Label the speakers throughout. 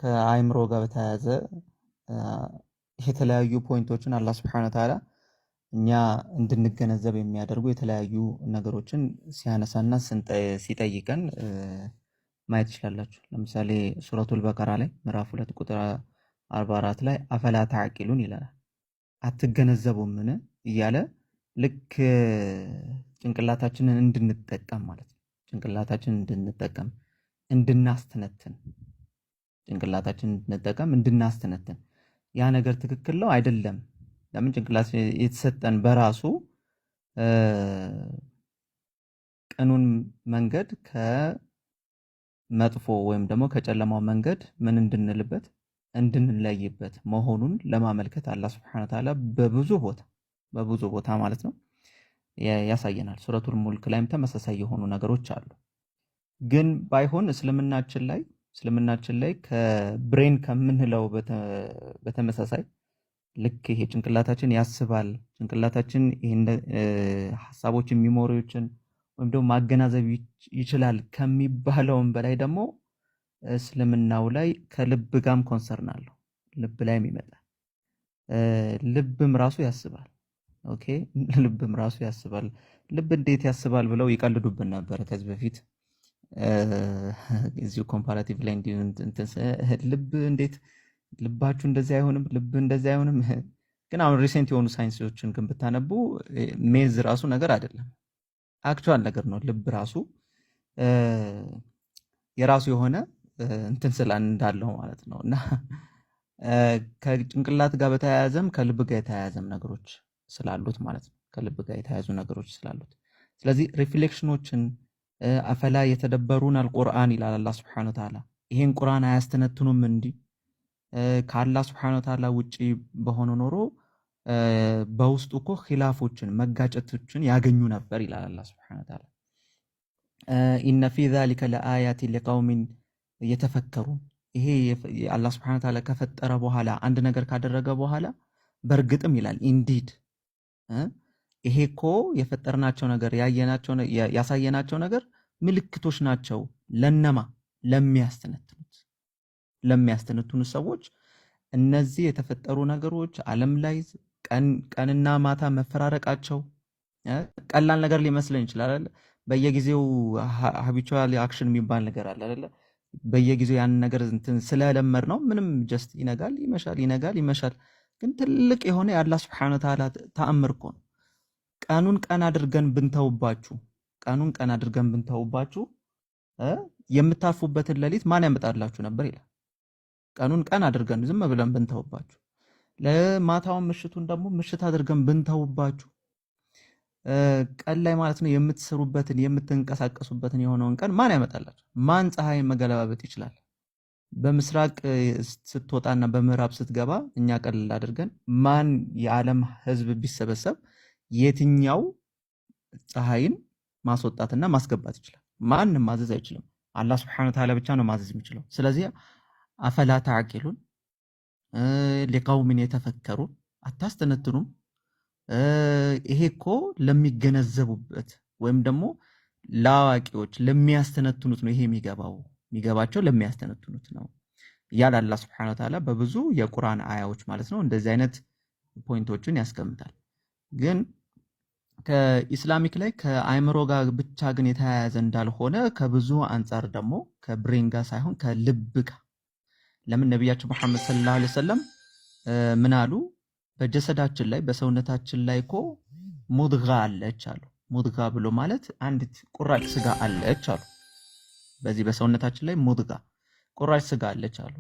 Speaker 1: ከአይምሮ ጋር በተያያዘ የተለያዩ ፖይንቶችን አላህ Subhanahu Wa Ta'ala እኛ እንድንገነዘብ የሚያደርጉ የተለያዩ ነገሮችን ሲያነሳና ሲጠይቀን ማየት ይችላላችሁ። ለምሳሌ ሱረቱል በቀራ ላይ ምዕራፍ 2 ቁጥር 44 ላይ አፈላ ተዓቂሉን ይላል። አትገነዘቡምን እያለ ልክ ጭንቅላታችንን እንድንጠቀም ማለት ነው። ጭንቅላታችንን እንድንጠቀም እንድናስተነትን ጭንቅላታችንን እንድናስተነትን ያ ነገር ትክክል ነው አይደለም። ለምን ጭንቅላት የተሰጠን በራሱ ቀኑን መንገድ ከመጥፎ ወይም ደግሞ ከጨለማው መንገድ ምን እንድንልበት እንድንለይበት መሆኑን ለማመልከት አላህ Subhanahu Wa Ta'ala በብዙ ቦታ ማለት ነው ያሳየናል። ሱረቱል ሙልክ ላይም ተመሳሳይ የሆኑ ነገሮች አሉ። ግን ባይሆን እስልምናችን ላይ ከብሬን ከምንለው በተመሳሳይ ልክ ይሄ ጭንቅላታችን ያስባል፣ ጭንቅላታችን ይሄን ሐሳቦችን ሚሞሪዎችን ወይም ደግሞ ማገናዘብ ይችላል ከሚባለውም በላይ ደግሞ እስልምናው ላይ ከልብ ጋርም ኮንሰርን አለው። ልብ ላይም ይመጣል። ልብም ራሱ ያስባል። ኦኬ ልብም ራሱ ያስባል። ልብ እንዴት ያስባል ብለው ይቀልዱብን ነበር ከዚህ በፊት እዚሁ ኮምፓራቲቭ ላይ ልብ እንዴት ልባችሁ እንደዚህ አይሆንም፣ ልብ እንደዚህ አይሆንም። ግን አሁን ሪሴንት የሆኑ ሳይንሶችን ግን ብታነቡ ሜዝ ራሱ ነገር አይደለም፣ አክቹዋል ነገር ነው። ልብ ራሱ የራሱ የሆነ ስላን እንዳለው ማለት ነው። እና ከጭንቅላት ጋር በተያያዘም ከልብ ጋር የተያያዘም ነገሮች ስላሉት ማለት ነው። ከልብ ጋር የተያያዙ ነገሮች ስላሉት ስለዚህ ሪፍሌክሽኖችን አፈላ የተደበሩን አልቁርአን ይላል አላህ Subhanahu Wa Ta'ala። ይሄን ቁርአን አያስተነትኑም እንዲ ከአላህ Subhanahu Wa Ta'ala ውጪ በሆነ ኖሮ በውስጡ እኮ ኺላፎችን መጋጨቶችን ያገኙ ነበር ይላል አላህ Subhanahu Wa Ta'ala። ኢነ ፊ ዛሊከ ለአያት ለቀውሚን የተፈከሩን። ይሄ አላህ Subhanahu Wa Ta'ala ከፈጠረ በኋላ አንድ ነገር ካደረገ በኋላ በርግጥም ይላል ኢንዲድ ይሄ እኮ የፈጠርናቸው ነገር ያሳየናቸው ነገር ምልክቶች ናቸው። ለነማ ለሚያስተነትኑ ሰዎች እነዚህ የተፈጠሩ ነገሮች ዓለም ላይ ቀንና ማታ መፈራረቃቸው ቀላል ነገር ሊመስለን ይችላል። በየጊዜው ሃቢቹዋል አክሽን የሚባል ነገር አለ አይደለ? በየጊዜው ያን ነገር ስለለመድ ነው ምንም ጀስት ይነጋል ይመሻል፣ ይነጋል ይመሻል። ግን ትልቅ የሆነ የአላህ Subhanahu Wa Ta'ala ተአምር እኮ ነው። ቀኑን ቀን አድርገን ብንተውባችሁ የምታርፉበትን ሌሊት ማን ያመጣላችሁ ነበር ይላል። ቀኑን ቀን አድርገን ዝም ብለን ብንተውባችሁ፣ ለማታውን ምሽቱን ደግሞ ምሽት አድርገን ብንተውባችሁ፣ ቀን ላይ ማለት ነው የምትሰሩበትን የምትንቀሳቀሱበትን የሆነውን ቀን ማን ያመጣላችሁ? ማን ፀሐይን መገለባበጥ ይችላል? በምስራቅ ስትወጣና በምዕራብ ስትገባ እኛ ቀልል አድርገን ማን የዓለም ሕዝብ ቢሰበሰብ የትኛው ፀሐይን ማስወጣትና ማስገባት ይችላል? ማንም ማዘዝ አይችልም። አላህ Subhanahu Wa Ta'ala ብቻ ነው ማዘዝ የሚችለው። ስለዚህ አፈላ ተዓቂሉን ለቀውሚን የተፈከሩን አታስተነትኑም? ይሄ እኮ ለሚገነዘቡበት ወይም ደግሞ ለአዋቂዎች ለሚያስተነትኑት ነው። ይሄ የሚገባቸው ለሚያስተነትኑት ነው እያለ አላህ Subhanahu Wa Ta'ala በብዙ የቁርአን አያዎች ማለት ነው እንደዚህ አይነት ፖይንቶችን ያስቀምጣል። ግን ከኢስላሚክ ላይ ከአይምሮ ጋር ብቻ ግን የተያያዘ እንዳልሆነ ከብዙ አንጻር ደግሞ ከብሬን ጋር ሳይሆን ከልብ ጋር። ለምን ነቢያችን መሐመድ ሰለላሁ ዐለይሂ ወሰለም ምን አሉ? በጀሰዳችን ላይ በሰውነታችን ላይ እኮ ሙድጋ አለች አሉ። ሙድጋ ብሎ ማለት አንዲት ቁራጭ ስጋ አለች አሉ። በዚህ በሰውነታችን ላይ ሙድጋ ቁራጭ ስጋ አለች አሉ።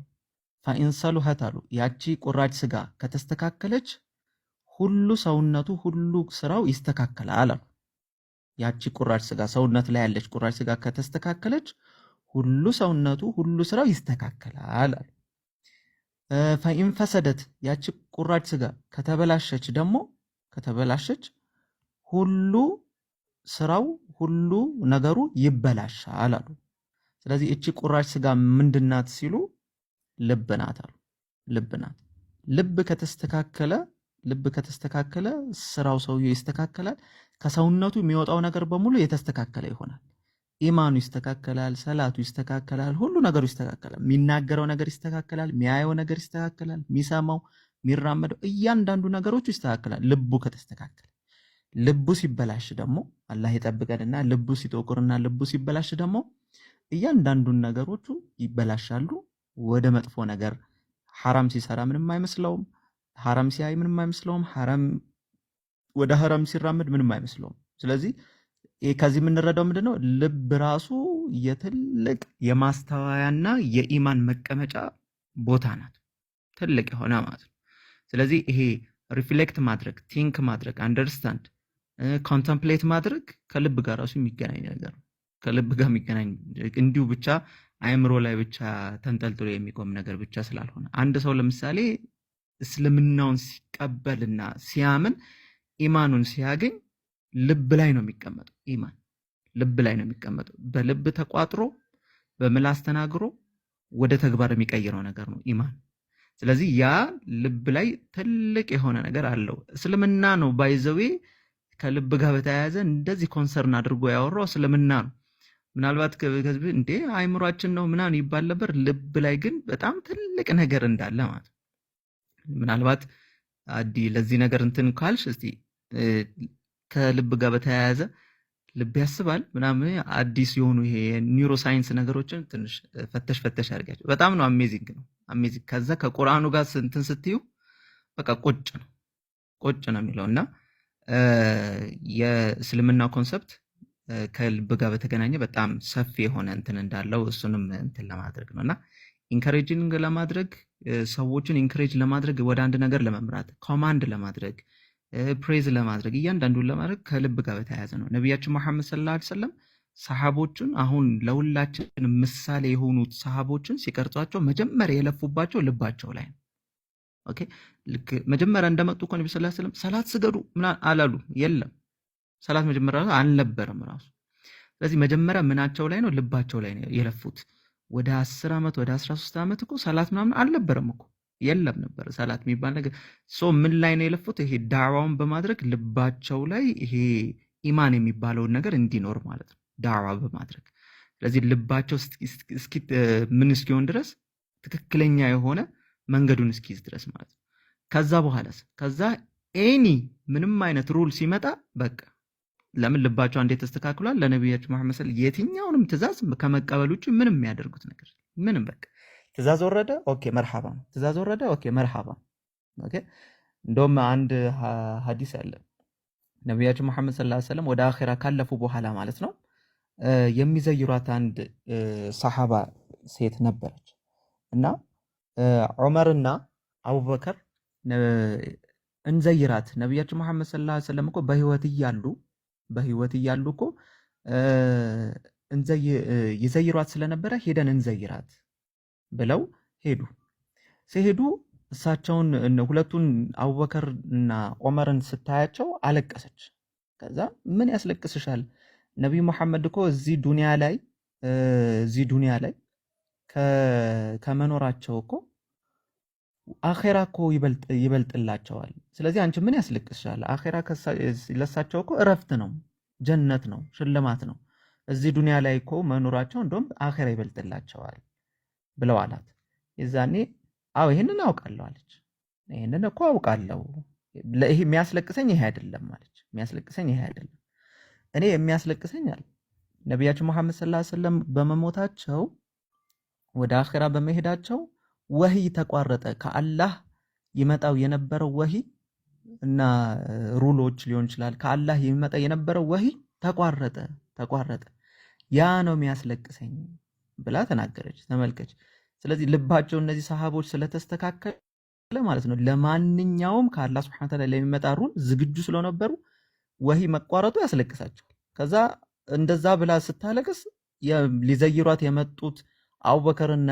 Speaker 1: ፈኢን ሰሉሀት አሉ ያቺ ቁራጭ ስጋ ከተስተካከለች ሁሉ ሰውነቱ ሁሉ ስራው ይስተካከላል አሉ። ያቺ ቁራጭ ስጋ ሰውነት ላይ ያለች ቁራጭ ስጋ ከተስተካከለች ሁሉ ሰውነቱ ሁሉ ስራው ይስተካከላል አሉ። ፈኢን ፈሰደት ያቺ ቁራጭ ስጋ ከተበላሸች ሁሉ ስራው ሁሉ ነገሩ ይበላሻል አሉ። ስለዚህ እቺ ቁራጭ ስጋ ምንድናት ሲሉ ልብ ናት አሉ። ልብ ናት። ልብ ከተስተካከለ ስራው ሰውየው ይስተካከላል። ከሰውነቱ የሚወጣው ነገር በሙሉ የተስተካከለ ይሆናል። ኢማኑ ይስተካከላል፣ ሰላቱ ይስተካከላል፣ ሁሉ ነገሩ ይስተካከላል። የሚናገረው ነገር ይስተካከላል፣ የሚያየው ነገር ይስተካከላል፣ የሚሰማው የሚራመደው እያንዳንዱ ነገሮቹ ይስተካከላል። ልቡ ከተስተካከለ። ልቡ ሲበላሽ ደግሞ አላህ ይጠብቀንና ልቡ ሲጠቁርና ልቡ ሲበላሽ ደግሞ እያንዳንዱን ነገሮቹ ይበላሻሉ። ወደ መጥፎ ነገር ሐራም ሲሰራ ምንም አይመስለውም፣ ሐራም ሲያይ ምንም አይመስለውም፣ ወደ ሐራም ሲራመድ ምንም አይመስለውም። ስለዚህ ከዚህ የምንረዳው ምንድነው? ልብ ራሱ የትልቅ የማስተዋያና የኢማን መቀመጫ ቦታ ናት፣ ትልቅ የሆነ ማለት ነው። ስለዚህ ይሄ ሪፍሌክት ማድረግ፣ ቲንክ ማድረግ፣ አንደርስታንድ፣ ኮንተምፕሌት ማድረግ ከልብ ጋር ራሱ የሚገናኝ ነገር ነው። ከልብ ጋር የሚገናኝ እንዲሁ ብቻ አእምሮ ላይ ብቻ ተንጠልጥሎ የሚቆም ነገር ብቻ ስላልሆነ አንድ ሰው ለምሳሌ እስልምናውን ሲቀበልና ሲያምን ኢማኑን ሲያገኝ ልብ ላይ ነው የሚቀመጠው። ኢማን ልብ ላይ ነው የሚቀመጠው። በልብ ተቋጥሮ በምላስ ተናግሮ ወደ ተግባር የሚቀይረው ነገር ነው ኢማን። ስለዚህ ያ ልብ ላይ ትልቅ የሆነ ነገር አለው። እስልምና ነው ባይዘዌ ከልብ ጋር በተያያዘ እንደዚህ ኮንሰርን አድርጎ ያወራው እስልምና ነው። ምናልባት ከዚህ እንዴ አይምሯችን ነው ምናምን ይባል ነበር። ልብ ላይ ግን በጣም ትልቅ ነገር እንዳለ ማለት ነው። ምናልባት አዲ ለዚህ ነገር እንትን ካልሽ እስቲ ከልብ ጋር በተያያዘ ልብ ያስባል ምናምን አዲስ የሆኑ ይሄ ኒውሮ ሳይንስ ነገሮችን ትንሽ ፈተሽ አድርጋቸው። በጣም ነው አሜዚንግ ነው አሜዚንግ። ከዛ ከቁርአኑ ጋር እንትን ስትዩ በቃ ቁጭ ነው የሚለውና የእስልምና ኮንሰፕት ከልብ ጋር በተገናኘ በጣም ሰፊ የሆነ እንትን እንዳለው እሱንም እንትን ለማድረግ ነውና ኢንካሬጂንግ ለማድረግ ሰዎችን ኢንካሬጅ ለማድረግ ወደ አንድ ነገር ለመምራት ኮማንድ ለማድረግ ፕሬዝ ለማድረግ እያንዳንዱን ለማድረግ ከልብ ጋር በተያያዘ ነው። ነቢያችን መሐመድ ሰለላሁ ዐለይሂ ወሰለም ሰሃቦችን አሁን ለሁላችን ምሳሌ የሆኑት ሰሃቦችን ሲቀርጿቸው መጀመሪያ የለፉባቸው ልባቸው ላይ ነው። ኦኬ ልክ መጀመሪያ እንደመጡ እኮ ነብዩ ሰለላሁ ዐለይሂ ወሰለም ሰላት ስገዱ ምናምን አላሉ። የለም ሰላት መጀመሪያ አልነበረም ራሱ። ስለዚህ መጀመሪያ ምናቸው ላይ ነው? ልባቸው ላይ ነው የለፉት። ወደ 10 ዓመት ወደ 13 ዓመት እኮ ሰላት ምናምን አልነበረም እኮ የለም ነበር ሰላት የሚባል ነገር። ምን ላይ ነው የለፉት? ይሄ ዳዕዋውን በማድረግ ልባቸው ላይ ይሄ ኢማን የሚባለውን ነገር እንዲኖር ማለት ነው፣ ዳዕዋ በማድረግ። ስለዚህ ልባቸው እስኪ ምን እስኪሆን ድረስ ትክክለኛ የሆነ መንገዱን እስኪይዝ ድረስ ማለት ነው። ከዛ ኤኒ ምንም አይነት ሩል ሲመጣ በቃ ለምን ልባቸው እንዴት ተስተካክሏል? ለነብያችን መሐመድ ሰለላሁ ዐለይሂ ወሰለም የትኛውንም ትእዛዝ ከመቀበል ውጭ ምንም የሚያደርጉት ነገር ምንም በቃ ትእዛዝ ወረደ ኦኬ መርሐባ፣ ትእዛዝ ወረደ ኦኬ መርሐባ። ኦኬ እንደውም አንድ ሐዲስ አለ ነብያችን መሐመድ ሰለላሁ ዐለይሂ ወሰለም ወደ አኺራ ካለፉ በኋላ ማለት ነው የሚዘይሯት አንድ ሰሃባ ሴት ነበረች እና ዑመርና አቡበከር እንዘይራት ነብያችን መሐመድ ሰለላሁ ዐለይሂ ወሰለም እኮ በህይወት እያሉ እኮ ይዘይሯት ስለነበረ ሄደን እንዘይራት ብለው ሄዱ። ሲሄዱ እሳቸውን ሁለቱን አቡበከር እና ዑመርን ስታያቸው አለቀሰች። ከዛ ምን ያስለቅስሻል? ነብዩ መሐመድ እኮ እዚህ ዱንያ ላይ ከመኖራቸው እኮ አኺራ እኮ ይበልጥላቸዋል። ስለዚህ አንቺ ምን ያስለቅስሻል? አኺራ ለሳቸው እኮ እረፍት ነው፣ ጀነት ነው፣ ሽልማት ነው። እዚህ ዱንያ ላይ እኮ መኖራቸው እንደውም አኺራ ይበልጥላቸዋል ብለው አላት። የዛኔ አዎ ይሄንን አውቃለሁ አለች። ይሄንን እኮ አውቃለሁ፣ ይሄ የሚያስለቅሰኝ ይሄ አይደለም አለች። የሚያስለቅሰኝ ይሄ አይደለም፣ እኔ የሚያስለቅሰኝ አለ ነቢያችን መሐመድ ሰለላሁ ዐለይሂ ወሰለም በመሞታቸው ወደ አኺራ በመሄዳቸው ወህይ ተቋረጠ። ከአላህ ይመጣው የነበረው ወህይ እና ሩሎች ሊሆን ይችላል። ከአላህ ይመጣ የነበረው ወህይ ተቋረጠ። ያ ነው የሚያስለቅሰኝ ብላ ተናገረች። ተመልከች። ስለዚህ ልባቸው እነዚህ ሰሃቦች ስለተስተካከለ ማለት ነው ለማንኛውም ከአላህ ሱብሓነሁ ወተዓላ ለሚመጣ ሩል ዝግጁ ስለነበሩ ወህይ መቋረጡ ያስለቅሳቸዋል። ከዛ እንደዛ ብላ ስታለቅስ ሊዘይሯት የመጡት አቡበከርና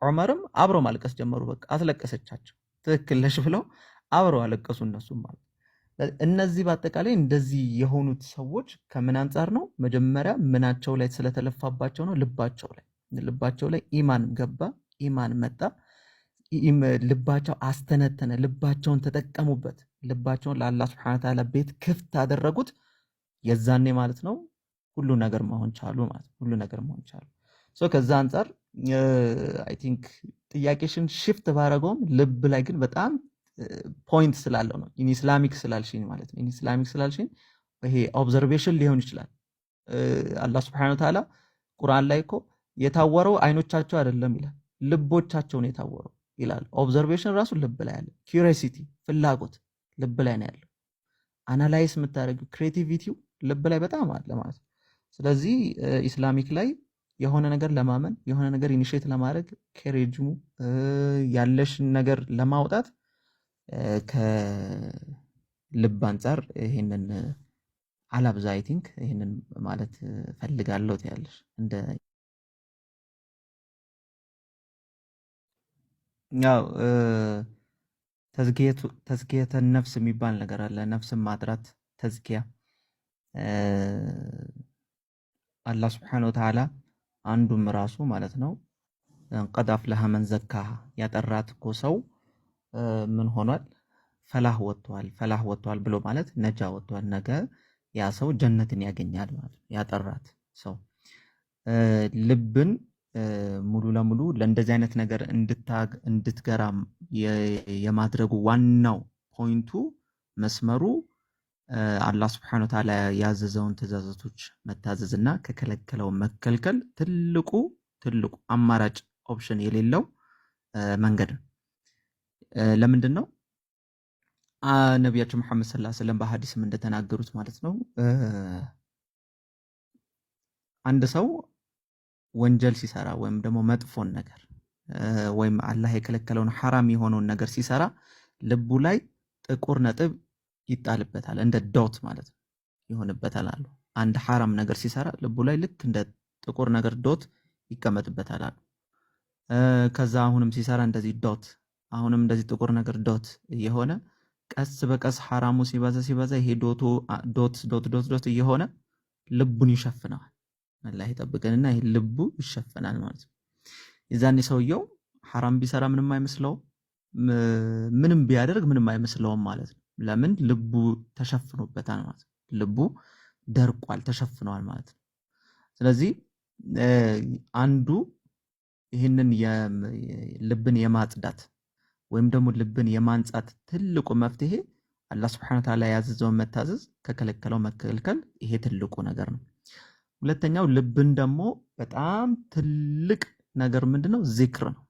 Speaker 1: ዑመርም አብረው ማልቀስ ጀመሩ። በቃ አስለቀሰቻቸው። ትክክል ነሽ ብለው አብረው አለቀሱ እነሱም ማለት። እነዚህ በአጠቃላይ እንደዚህ የሆኑት ሰዎች ከምን አንጻር ነው? መጀመሪያ ምናቸው ላይ ስለተለፋባቸው ነው። ልባቸው ላይ ኢማን ገባ፣ ኢማን መጣ፣ ልባቸው አስተነተነ፣ ልባቸውን ተጠቀሙበት፣ ልባቸውን ለአላህ ሱብሓነሁ ወተዓላ ቤት ክፍት አደረጉት። የዛኔ ማለት ነው ሁሉ ነገር መሆን ቻሉ ማለት ሁሉ ነገር መሆን ቻሉ። ከዛ አንጻር አይ ቲንክ ጥያቄሽን ሽፍት ባረገውም ልብ ላይ ግን በጣም ፖይንት ስላለው ነው። ኢን ኢስላሚክ ስላልሽኝ ማለት ነው። ኢን ኢስላሚክ ስላልሽኝ ይሄ ኦብዘርቬሽን ሊሆን ይችላል። አላህ ሱብሓነሁ ወተዓላ ቁርአን ላይ እኮ የታወረው አይኖቻቸው አይደለም ይላል፣ ልቦቻቸው ነው የታወረው ይላል። ኦብዘርቬሽን ራሱ ልብ ላይ አለ። ኪዩሪዮሲቲ ፍላጎት ልብ ላይ ነው ያለው። አናላይዝ የምታደርጊው ክሬቲቪቲው ልብ ላይ በጣም አለ ማለት ነው። ስለዚህ ኢስላሚክ ላይ የሆነ ነገር ለማመን የሆነ ነገር ኢኒሼት ለማድረግ ከሬጅሙ ያለሽን ነገር ለማውጣት ከልብ አንጻር ይሄንን አላብዛ አይ ቲንክ ይሄንን ማለት ፈልጋለሁ ትያለሽ። እንደ ያው ተዝኪየተ ነፍስ የሚባል ነገር አለ። ነፍስን ማጥራት ተዝኪያ አላህ ሱብሓነሁ ወተዓላ አንዱም ራሱ ማለት ነው ቀድ አፍለሐ መን ዘካሃ ያጠራት እኮ ሰው ምን ሆኗል? ፈላህ ወጥቷል ብሎ ማለት ነጃ ወጥቷል። ነገ ያ ሰው ጀነትን ያገኛል ማለት ያጠራት ሰው ልብን ሙሉ ለሙሉ ለእንደዚህ አይነት ነገር እንድትገራ የማድረጉ ዋናው ፖይንቱ መስመሩ አላህ ሱብሓነሁ ወተዓላ ያዘዘውን ትእዛዛቶች መታዘዝና ከከለከለው መከልከል ትልቁ አማራጭ ኦፕሽን የሌለው መንገድ ነው። ለምንድን ነው ነቢያችን መሐመድ ሰለላሁ ዐለይሂ ወሰለም በሐዲስም እንደተናገሩት ማለት ነው አንድ ሰው ወንጀል ሲሰራ ወይም ደግሞ መጥፎን ነገር ወይም አላህ የከለከለውን ሐራም የሆነውን ነገር ሲሰራ ልቡ ላይ ጥቁር ነጥብ ይጣልበታል፣ እንደ ዶት ማለት ነው ይሆንበታል አሉ። አንድ ሐራም ነገር ሲሰራ ልቡ ላይ ልክ እንደ ጥቁር ነገር ዶት ይቀመጥበታል አሉ። ከዛ አሁንም ሲሰራ እንደዚህ ዶት፣ አሁንም እንደዚህ ጥቁር ነገር ዶት እየሆነ ቀስ በቀስ ሐራሙ ሲበዛ ይሄ ዶት እየሆነ ልቡን ይሸፍነዋል። አላህ ይጠብቀንና ይሄ ልቡ ይሸፈናል ማለት ነው። የዛኔ ሰውየው ሐራም ቢሰራ ምንም አይመስለውም፣ ምንም ቢያደርግ ምንም አይመስለውም ማለት ነው። ለምን? ልቡ ተሸፍኖበታል ማለት ነው። ልቡ ደርቋል፣ ተሸፍኗል ማለት ነው። ስለዚህ አንዱ ይህንን ልብን የማጽዳት ወይም ደግሞ ልብን የማንጻት ትልቁ መፍትሄ አላህ ሱብሓነሁ ወተዓላ ያዘዘውን መታዘዝ፣ ከከለከለው መከልከል፣ ይሄ ትልቁ ነገር ነው። ሁለተኛው ልብን ደግሞ በጣም ትልቅ ነገር ምንድነው? ዚክር ነው።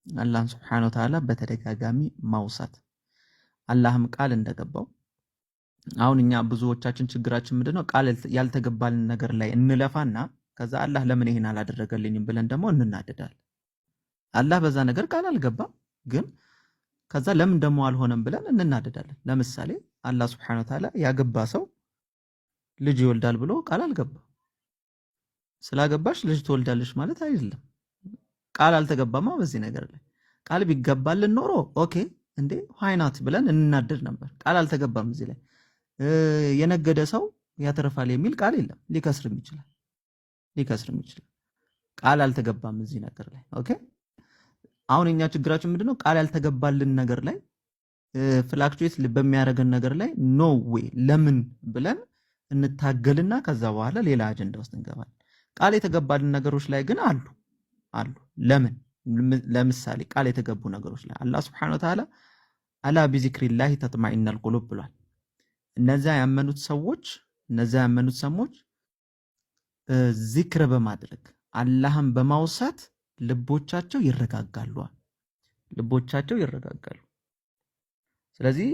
Speaker 1: አላህን ሱብሓነሁ ወተዓላ በተደጋጋሚ ማውሳት፣ አላህም ቃል እንደገባው። አሁን እኛ ብዙዎቻችን ችግራችን ምንድነው? ቃል ያልተገባልን ነገር ላይ እንለፋና ከዛ አላህ ለምን ይሄን አላደረገልኝም ብለን ደግሞ እንናደዳለን። አላህ በዛ ነገር ቃል አልገባም፣ ግን ከዛ ለምን ደግሞ አልሆነም ብለን እንናደዳለን። ለምሳሌ አላህ ሱብሓነሁ ወተዓላ ያገባ ሰው ልጅ ይወልዳል ብሎ ቃል አልገባም። ስላገባሽ ልጅ ትወልዳለሽ ማለት አይደለም። ቃል አልተገባማ በዚህ ነገር ላይ። ቃል ቢገባልን ኖሮ ኦኬ እንዴ ዋይናት ብለን እንናደድ ነበር። ቃል አልተገባም እዚህ ላይ። የነገደ ሰው ያተርፋል የሚል ቃል የለም። ሊከስርም ይችላል። ቃል አልተገባም እዚህ ነገር ላይ። ኦኬ አሁን እኛ ችግራችን ምንድነው? ቃል ያልተገባልን ነገር ላይ ፍላክቹዌት በሚያደርገን ነገር ላይ ኖ ዌይ ለምን ብለን እንታገልና ከዛ በኋላ ሌላ አጀንዳ ውስጥ እንገባለን። ቃል የተገባልን ነገሮች ላይ ግን አሉ። ለምን? ለምሳሌ ቃል የተገቡ ነገሮች ላይ አላህ ሱብሓነሁ ወተዓላ አላ ቢዚክሪላሂ ተጥማኢነል ቁሉብ ብሏል። እነዚያ ያመኑት ሰዎች ዚክር በማድረግ አላህን በማውሳት ልቦቻቸው ይረጋጋሉ። ስለዚህ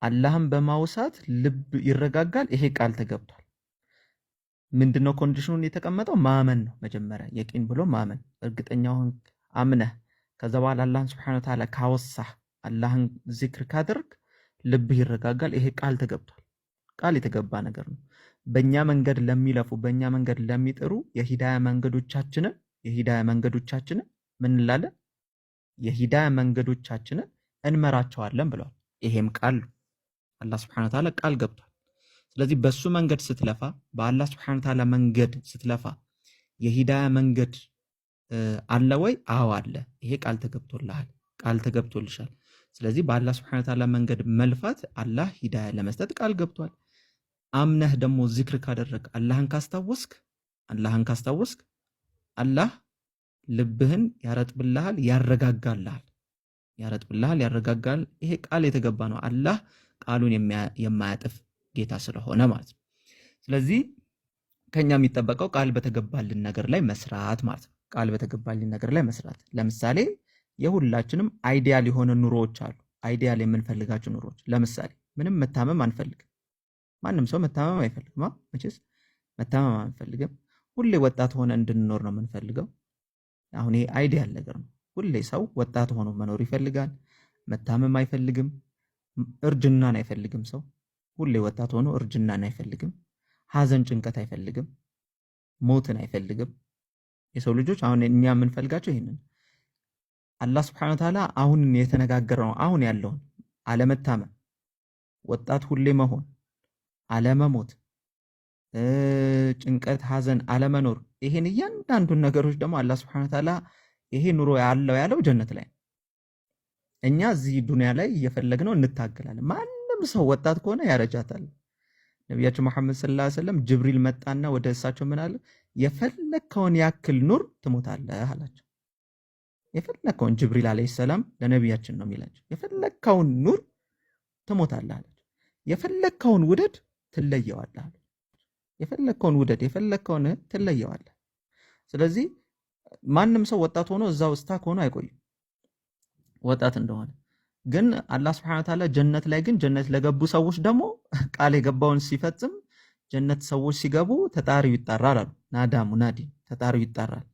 Speaker 1: አላህን በማውሳት ልብ ይረጋጋል። ይሄ ቃል ተገብቷል። ምንድነው ኮንዲሽኑን የተቀመጠው? ማመን ነው። መጀመሪያ የቂን ብሎ ማመን፣ እርግጠኛውን አምነህ ከዛ በኋላ አላህን ሱብሓነሁ ወተዓላ ካወሳህ፣ አላህን ዚክር ካደረግ ልብህ ይረጋጋል። ይሄ ቃል ተገብቷል። ቃል የተገባ ነገር ነው። በእኛ መንገድ ለሚለፉ፣ በእኛ መንገድ ለሚጥሩ የሂዳያ መንገዶቻችንን ምን እንላለን? የሂዳያ መንገዶቻችንን እንመራቸዋለን ብለዋል። ይሄም ቃል አላህ ሱብሓነሁ ወተዓላ ቃል ገብቷል። ስለዚህ በሱ መንገድ ስትለፋ፣ በአላህ ሱብሓነሁ ወተዓላ መንገድ ስትለፋ የሂዳያ መንገድ አለ ወይ? አዎ አለ። ይሄ ቃል ተገብቶልሃል፣ ቃል ተገብቶልሻል። ስለዚህ በአላህ ሱብሓነሁ ወተዓላ መንገድ መልፋት አላህ ሂዳያ ለመስጠት ቃል ገብቷል። አምነህ ደግሞ ዚክር ካደረግ አላህን ካስታወስክ አላህ ልብህን ያረጥብልሃል፣ ያረጋጋል። ይሄ ቃል የተገባ ነው። አላህ ቃሉን የማያጥፍ ጌታ ስለሆነ ማለት ነው። ስለዚህ ከኛ የሚጠበቀው ቃል በተገባልን ነገር ላይ መስራት ማለት ነው። ቃል በተገባልን ነገር ላይ መስራት። ለምሳሌ የሁላችንም አይዲያል የሆነ ኑሮዎች አሉ። አይዲያል የምንፈልጋቸው ኑሮዎች። ለምሳሌ ምንም መታመም አንፈልግም። ማንም ሰው መታመም አይፈልግም። መቼስ መታመም አንፈልግም። ሁሌ ወጣት ሆነ እንድንኖር ነው የምንፈልገው። አሁን ይሄ አይዲያል ነገር ነው። ሁሌ ሰው ወጣት ሆኖ መኖር ይፈልጋል። መታመም አይፈልግም። እርጅናን አይፈልግም። ሰው ሁሌ ወጣት ሆኖ እርጅናን አይፈልግም። ሐዘን፣ ጭንቀት አይፈልግም። ሞትን አይፈልግም። የሰው ልጆች አሁን እኛ የምንፈልጋቸው ይሄንን አላህ Subhanahu Wa Ta'ala አሁን የተነጋገረው አሁን ያለውን አለመታመም፣ ወጣት ሁሌ መሆን፣ አለመሞት፣ ጭንቀት፣ ሐዘን አለመኖር፣ ይሄን እያንዳንዱን ነገሮች ደግሞ አላህ Subhanahu Wa Ta'ala ይሄ ኑሮ ያለው ጀነት ላይ እኛ እዚህ ዱንያ ላይ እየፈለግነው እንታገላለን። ማንም ሰው ወጣት ከሆነ ያረጃታል። ነቢያችን መሐመድ ሰለላሁ ዐለይሂ ወሰለም ጅብሪል መጣና ወደ እሳቸው ምን አለ? የፈለከውን ያክል ኑር ትሞታለህ አላቸው። የፈለከውን ጅብሪል አለይሂ ሰላም ለነቢያችን ነው የሚላቸው። የፈለከውን ኑር ትሞታለህ አላቸው። የፈለከውን ውደድ ትለየዋለህ አላቸው። የፈለከውን ውደድ፣ የፈለከውን ትለየዋለህ። ስለዚህ ማንም ሰው ወጣት ሆኖ እዛው ስታክ ሆኖ አይቆይም ወጣት እንደሆነ። ግን አላህ Subhanahu Wa Ta'ala ጀነት ላይ ግን ጀነት ለገቡ ሰዎች ደግሞ ቃል የገባውን ሲፈጽም ጀነት ሰዎች ሲገቡ ተጣሪው ይጣራል አሉ። ናዳ ሙናዲ ተጣሪው ይጣራል።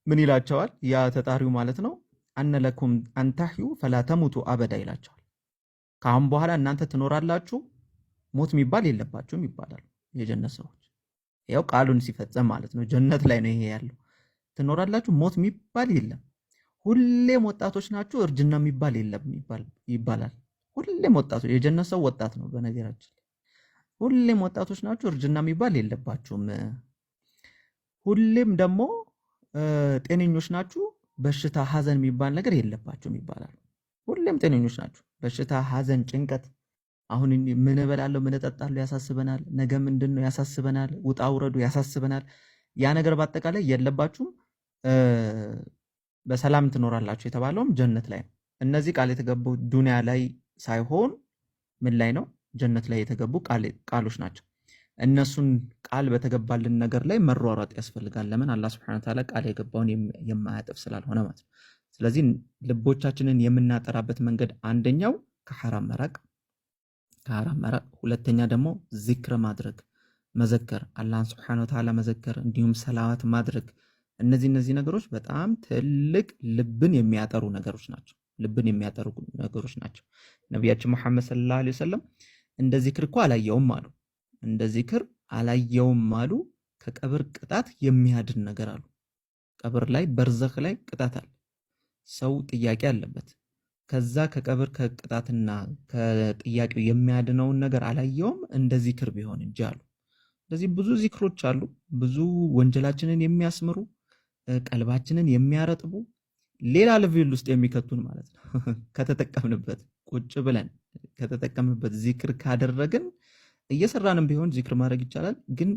Speaker 1: ምን ይላቸዋል? ያ ተጣሪው ማለት ነው አነ ለኩም አንተህዩ ፈላ ተሙቱ አበዳ ይላቸዋል። ካሁን በኋላ እናንተ ትኖራላችሁ፣ ሞት የሚባል የለባችሁም ይባላል የጀነት ሰዎች። ያው ቃሉን ሲፈጽም ማለት ነው። ጀነት ላይ ነው ይሄ ያለው። ትኖራላችሁ፣ ሞት የሚባል የለም። ሁሌም ወጣቶች ናችሁ፣ እርጅና የሚባል የለም ይባላል። ሁሌም ወጣቶች፣ የጀነት ሰው ወጣት ነው በነገራችን። ሁሌም ወጣቶች ናችሁ፣ እርጅና የሚባል የለባችሁም። ሁሌም ደግሞ ጤነኞች ናችሁ፣ በሽታ ሐዘን የሚባል ነገር የለባችሁም ይባላል። ሁሌም ጤነኞች ናችሁ። በሽታ ሐዘን፣ ጭንቀት፣ አሁን ምን እበላለሁ ምን እጠጣለሁ ያሳስበናል። ነገ ምንድነው ያሳስበናል። ውጣ ውረዱ ያሳስበናል። ያ ነገር በአጠቃላይ የለባችሁም። በሰላም ትኖራላችሁ የተባለውም ጀነት ላይ ነው። እነዚህ ቃል የተገቡ ዱንያ ላይ ሳይሆን ምን ላይ ነው? ጀነት ላይ የተገቡ ቃሎች ናቸው። እነሱን ቃል በተገባልን ነገር ላይ መሯሯጥ ያስፈልጋል። ለምን? አላህ Subhanahu Wa Ta'ala ቃል የገባውን የማያጥፍ ስላልሆነ ማለት ነው። ስለዚህ ልቦቻችንን የምናጠራበት መንገድ አንደኛው ከሐራም መራቅ፣ ሁለተኛ ደግሞ ዚክር ማድረግ፣ መዘከር፣ አላህን Subhanahu Wa Ta'ala መዘከር፣ እንዲሁም ሰላዋት ማድረግ። እነዚህ ነገሮች በጣም ትልቅ ልብን የሚያጠሩ ነገሮች ናቸው። ነቢያችን መሐመድ ሰለላሁ ዐለይሂ ወሰለም እንደ ዚክር እኮ አላየውም አሉ። ከቀብር ቅጣት የሚያድን ነገር አሉ። ቀብር ላይ በርዘኽ ላይ ቅጣት አለ። ሰው ጥያቄ አለበት። ከዛ ከቀብር ከቅጣትና ከጥያቄው የሚያድነውን ነገር አላየውም እንደ ዚክር ቢሆን እንጂ አሉ። ስለዚህ ብዙ ዚክሮች አሉ፣ ብዙ ወንጀላችንን የሚያስምሩ ቀልባችንን የሚያረጥቡ ሌላ ሌቭል ውስጥ የሚከቱን ማለት ነው። ከተጠቀምንበት ቁጭ ብለን ከተጠቀምንበት ዚክር ካደረግን እየሰራንም ቢሆን ዚክር ማድረግ ይቻላል። ግን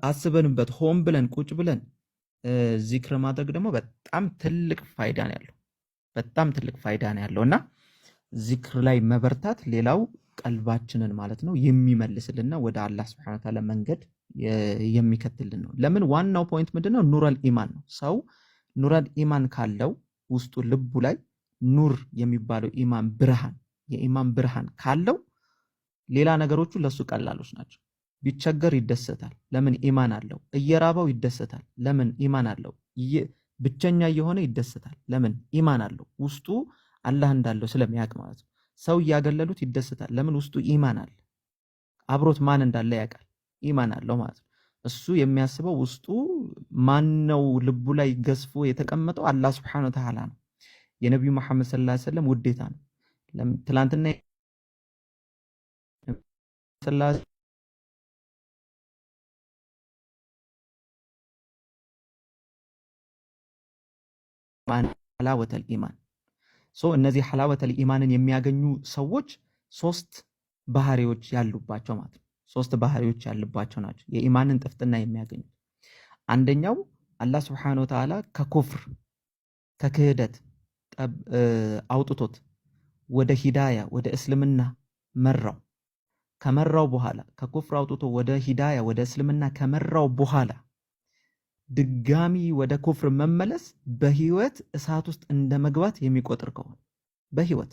Speaker 1: አስበንበት ሆን ብለን ቁጭ ብለን ዚክር ማድረግ ደግሞ በጣም ትልቅ ፋይዳ ነው ያለው እና ዚክር ላይ መበርታት ሌላው ቀልባችንን ማለት ነው የሚመልስልና ወደ አላህ Subhanahu Wa Ta'ala መንገድ የሚከትልን ነው። ለምን? ዋናው ፖይንት ምንድነው? ኑረል ኢማን ነው። ሰው ኑረል ኢማን ካለው ውስጡ ልቡ ላይ ኑር የሚባለው የኢማን ብርሃን ካለው ሌላ ነገሮቹ ለሱ ቀላሎች ናቸው። ቢቸገር ይደሰታል። ለምን? ኢማን አለው። እየራበው ይደሰታል። ለምን? ኢማን አለው። ብቸኛ የሆነ ይደሰታል። ለምን? ኢማን አለው። ውስጡ አላህ እንዳለው ስለሚያውቅ ማለት ነው። ሰው እያገለሉት ይደሰታል። ለምን? ውስጡ ኢማን አለ። አብሮት ማን እንዳለ ያውቃል። ኢማን አለው ማለት ነው። እሱ የሚያስበው ውስጡ ማነው? ልቡ ላይ ገዝፎ የተቀመጠው አላህ Subhanahu Wa Ta'ala ነው። የነብዩ መሐመድ ሰለላሁ ዐለይሂ ወሰለም ውዴታ ነው። ትላንትና ሐላወተል ኢማን እነዚህ ሐላወተል ኢማንን የሚያገኙ ሰዎች ሶስት ባህሪዎች ያሉባቸው ማለት ነው። ሶስት ባህሪዎች ያሉባቸው ናቸው የኢማንን ጥፍጥና የሚያገኙት። አንደኛው አላህ ሱብሓነሁ ወተዓላ ከኩፍር ከክህደት አውጥቶት ወደ ሂዳያ ወደ እስልምና መራው። ከመራው በኋላ ከኩፍር አውጥቶ ወደ ሂዳያ ወደ እስልምና ከመራው በኋላ ድጋሚ ወደ ኩፍር መመለስ በህይወት እሳት ውስጥ እንደ መግባት የሚቆጥር ከሆነ በህይወት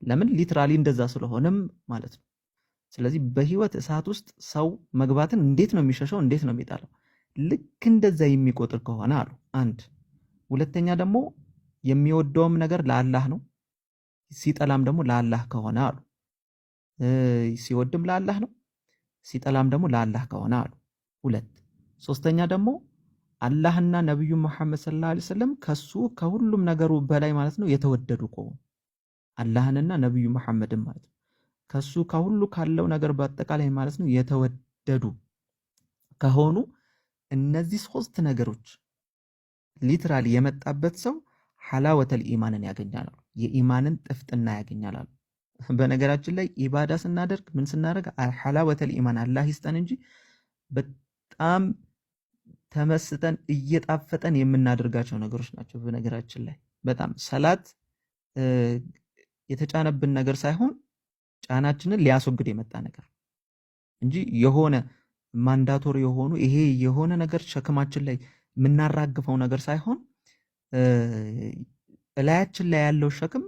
Speaker 1: ለምን ሊትራሊ እንደዛ ስለሆነም ማለት ነው። ስለዚህ በህይወት እሳት ውስጥ ሰው መግባትን እንዴት ነው የሚሸሸው? እንዴት ነው የሚጣለው? ልክ እንደዛ የሚቆጥር ከሆነ አሉ አንድ። ሁለተኛ ደግሞ የሚወደውም ነገር ለአላህ ነው፣ ሲጠላም ደግሞ ለአላህ ከሆነ አሉ። ሲወድም ለአላህ ነው፣ ሲጠላም ደግሞ ለአላህ ከሆነ አሉ ሁለት። ሶስተኛ ደግሞ አላህና ነብዩ መሐመድ ሰለላሁ ዐለይሂ ወሰለም ከሱ ከሁሉም ነገሩ በላይ ማለት ነው የተወደዱ ከሆኑ አላህንና ነብዩ መሐመድን ማለት ነው ከሱ ከሁሉ ካለው ነገር በአጠቃላይ ማለት ነው የተወደዱ ከሆኑ እነዚህ ሶስት ነገሮች ሊትራሊ የመጣበት ሰው ሐላወተል ኢማንን ያገኛል፣ የኢማንን ጥፍጥና ያገኛል። በነገራችን ላይ ኢባዳ ስናደርግ ምን ስናደርግ ሐላወተል ኢማን አላህ ይስጠን እንጂ በጣም ተመስጠን እየጣፈጠን የምናደርጋቸው ነገሮች ናቸው። በነገራችን ላይ በጣም ሰላት የተጫነብን ነገር ሳይሆን ጫናችንን ሊያስወግድ የመጣ ነገር እንጂ የሆነ ማንዳቶሪ የሆኑ ይሄ የሆነ ነገር ሸክማችን ላይ የምናራግፈው ነገር ሳይሆን እላያችን ላይ ያለው ሸክም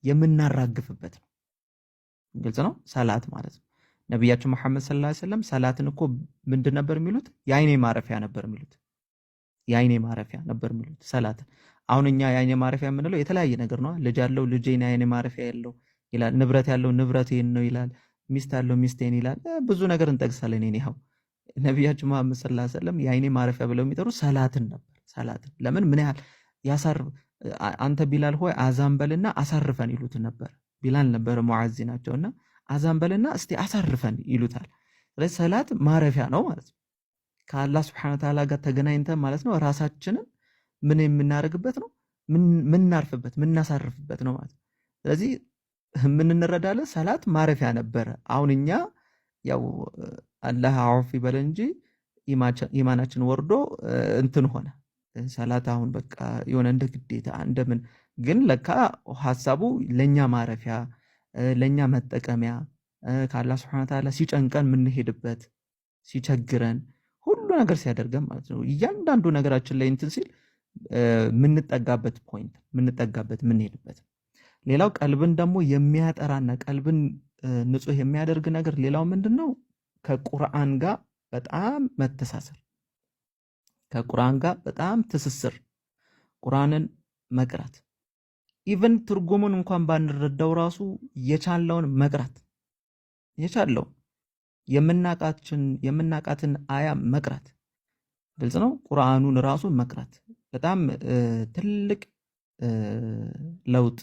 Speaker 1: የምናራግፍበት ነው። ግልጽ ነው። ሰላት ማለት ነው። ነቢያችን መሐመድ ሰለላሁ ዐለይሂ ወሰለም ሰላትን እኮ ምንድን ነበር የሚሉት? የአይኔ ማረፊያ ነበር የሚሉት። የአይኔ ማረፊያ ነበር የሚሉት ሰላትን። አሁን እኛ የአይኔ ማረፊያ የምንለው የተለያየ ነገር ነው። ልጅ ያለው ልጄን የአይኔ ማረፊያ ያለው ይላል፣ ንብረት ያለው ንብረቴን ነው ይላል፣ ሚስት ያለው ሚስቴን ይላል። ብዙ ነገር እንጠቅሳለን። ይሄው ነቢያችን መሐመድ ሰለላሁ ዐለይሂ ወሰለም የአይኔ ማረፊያ ብለው የሚጠሩ ሰላትን ነበር። ሰላትን ለምን ምን ያህል ያሳርፍ አንተ ቢላል ሆይ አዛን በልና አሳርፈን ይሉት ነበር። ቢላል ነበር ሙዓዚ ናቸውና አዛን በልና እስቲ አሳርፈን ይሉታል። ስለዚህ ሰላት ማረፊያ ነው ማለት ነው። ከአላህ Subhanahu Wa Ta'ala ጋር ተገናኝተን ማለት ነው ራሳችንን ምን የምናደርግበት ነው፣ ምናርፍበት ምናሳርፍበት ነው ማለት ነው። ስለዚህ ምን እንረዳለን? ሰላት ማረፊያ ነበረ። አሁን እኛ ያው አላህ አውፍ ይበል እንጂ ኢማናችን ወርዶ እንትን ሆነ። ሰላት አሁን በቃ የሆነ እንደ ግዴታ እንደምን ግን ለካ ሐሳቡ ለኛ ማረፊያ ለኛ መጠቀሚያ ከአላህ Subhanahu Wa Ta'ala ሲጨንቀን ምንሄድበት ሲቸግረን ሁሉ ነገር ሲያደርገን ማለት ነው። እያንዳንዱ ነገራችን ላይ እንትን ሲል ምንጠጋበት ፖይንት ምንጠጋበት ምንሄድበት። ሌላው ቀልብን ደግሞ የሚያጠራና ቀልብን ንጹህ የሚያደርግ ነገር ሌላው ምንድነው? ከቁርአን ጋር በጣም መተሳሰር፣ ከቁርአን ጋር በጣም ትስስር፣ ቁርአንን መቅራት ኢቭን ትርጉሙን እንኳን ባንረዳው ራሱ የቻለውን መቅራት የቻለው የምናቃትን አያ መቅራት ግልጽ ነው። ቁርአኑን ራሱ መቅራት በጣም ትልቅ ለውጥ